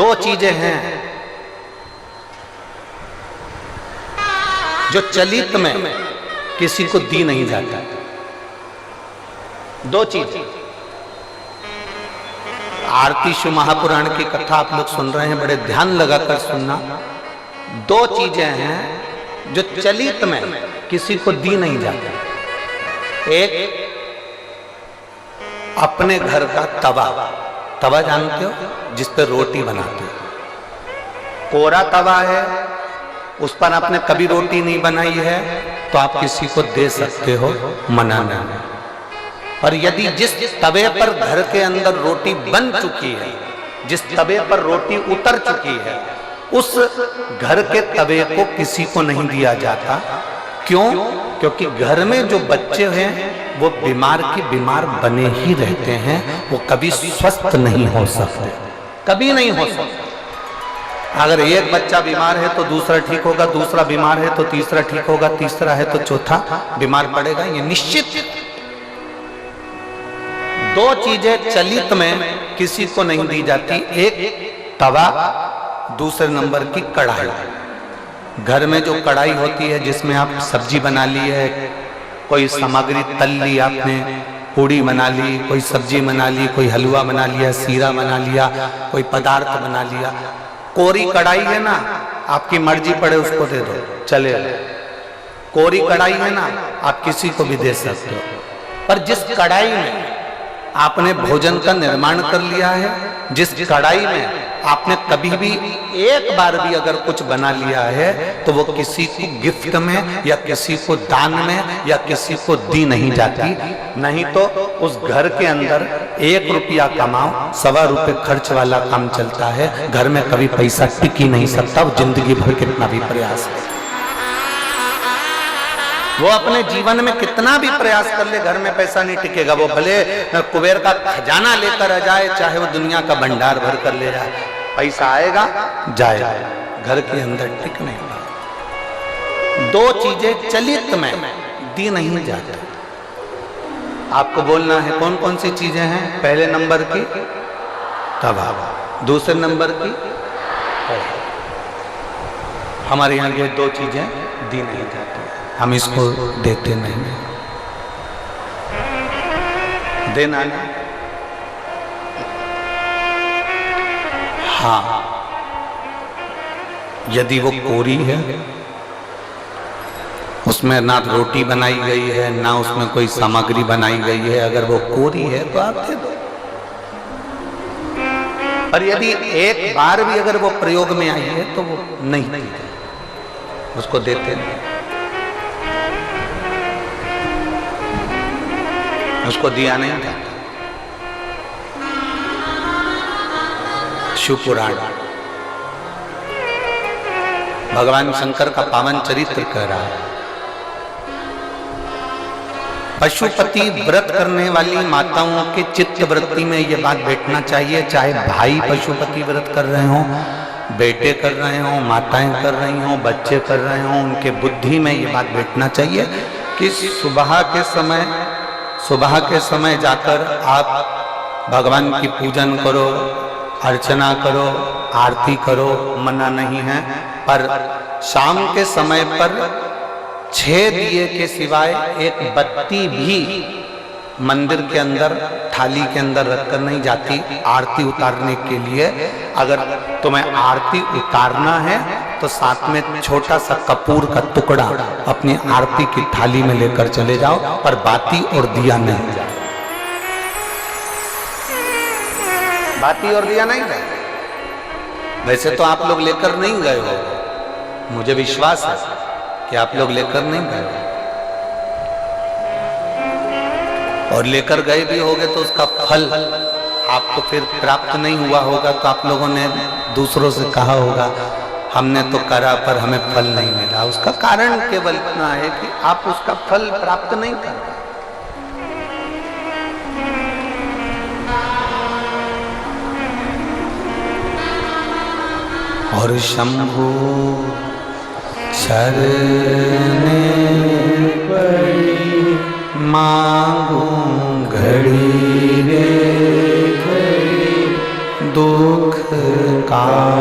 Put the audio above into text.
दो चीजें हैं जो चलित में किसी को दी नहीं जाता। दो चीज। आरती शिव महापुराण की कथा आप लोग सुन रहे हैं, बड़े ध्यान लगाकर सुनना। दो चीजें हैं जो चलित में किसी को दी नहीं जाती। एक अपने घर का तवा। तवा जानते हो, जिस पर रोटी बनाते हो। कोरा तवा है, उस पर आपने कभी रोटी नहीं बनाई है तो आप किसी को दे सकते हो, मना नहीं। और यदि जिस तवे पर घर के अंदर रोटी बन चुकी है, जिस तवे पर रोटी उतर चुकी है, उस घर के तवे को किसी को नहीं दिया जाता। क्यों? क्योंकि घर में जो बच्चे हैं वो बीमार की बीमार बने ही रहते हैं, वो कभी स्वस्थ नहीं हो सकते, कभी नहीं हो सकते। अगर एक बच्चा बीमार है तो दूसरा ठीक होगा, दूसरा बीमार है तो तीसरा ठीक होगा, तीसरा है तो चौथा बीमार पड़ेगा, ये निश्चित। दो चीजें चलित में किसी को नहीं दी जाती, एक तवा, दूसरे नंबर की कढ़ाई। घर में जो कढ़ाई होती है जिसमें आप सब्जी बना ली है, कोई सामग्री तल ली आपने, पूड़ी बना ली, कोई सब्जी बना ली, कोई हलवा बना लिया, सीरा बना लिया, कोई पदार्थ बना लिया। कोरी कढ़ाई है ना, आपकी मर्जी पड़े उसको दे दो, चले। कोरी कढ़ाई है ना, आप किसी को भी दे सकते हो। पर जिस कढ़ाई में आपने भोजन का निर्माण कर लिया है, जिस कढ़ाई में आपने कभी भी एक बार भी अगर कुछ बना लिया है, तो वो किसी को गिफ्ट में या किसी को दान में या किसी को दी नहीं जाती। नहीं तो उस घर के अंदर 1 रुपया कमाओ, 1.25 रुपये खर्च वाला काम चलता है। घर में कभी पैसा टिक ही नहीं सकता, वो जिंदगी भर कितना भी प्रयास है, वो अपने जीवन में कितना भी प्रयास कर ले, घर में पैसा नहीं टिकेगा। वो भले कुबेर का खजाना लेकर आ जाए, चाहे वो दुनिया का भंडार भर कर ले जाए, पैसा आएगा जाएगा, घर के अंदर टिक नहीं पाएगा। दो चीजें चलित में दी नहीं जाती। आपको बोलना है कौन कौन सी चीजें हैं। पहले नंबर की तवा, दूसरे नंबर की हमारे यहाँ ये दो चीजें दी नहीं जाती, हम इसको देते नहीं, देना नहीं। हाँ, यदि वो कोरी है, उसमें ना रोटी बनाई गई है ना उसमें कोई सामग्री बनाई गई है, अगर वो कोरी है तो आप दे दो। और यदि एक बार भी अगर वो प्रयोग में आई है तो वो नहीं, उसको देते नहीं, उसको दिया नहीं जाता। शिव पुराण भगवान शंकर का पावन चरित्र कह रहा है। पशुपति व्रत करने वाली माताओं के चित्त वृत्ति में ये बात बैठना चाहिए, चाहे भाई पशुपति व्रत कर रहे हो, बेटे कर रहे हो, माताएं कर रही हो, बच्चे कर रहे हो, उनके बुद्धि में ये बात बैठना चाहिए कि सुबह के समय जाकर आप भगवान की पूजन करो, अर्चना करो, आरती करो, मना नहीं है। पर शाम के समय पर 6 दिए के सिवाय एक बत्ती भी मंदिर के अंदर थाली के अंदर रखकर नहीं जाती आरती उतारने के लिए। अगर तुम्हें आरती उतारना है तो साथ में छोटा सा कपूर का टुकड़ा अपनी आरती की थाली में लेकर चले जाओ, पर बाती और दिया नहीं जाए, बाती और दिया नहीं जाए। वैसे तो आप लोग लेकर नहीं गए हो, मुझे विश्वास है कि आप लोग लेकर नहीं गए हो, और लेकर गए भी होगे तो उसका फल आपको फिर प्राप्त नहीं हुआ होगा। तो आप लोगों ने दूसरों से कहा होगा हमने तो करा पर हमें फल नहीं मिला। उसका कारण केवल इतना है कि आप उसका फल प्राप्त नहीं कर पाए। और शंभु शरणे पड़ी मांगू घड़ी रे घड़ी दुख का निताय।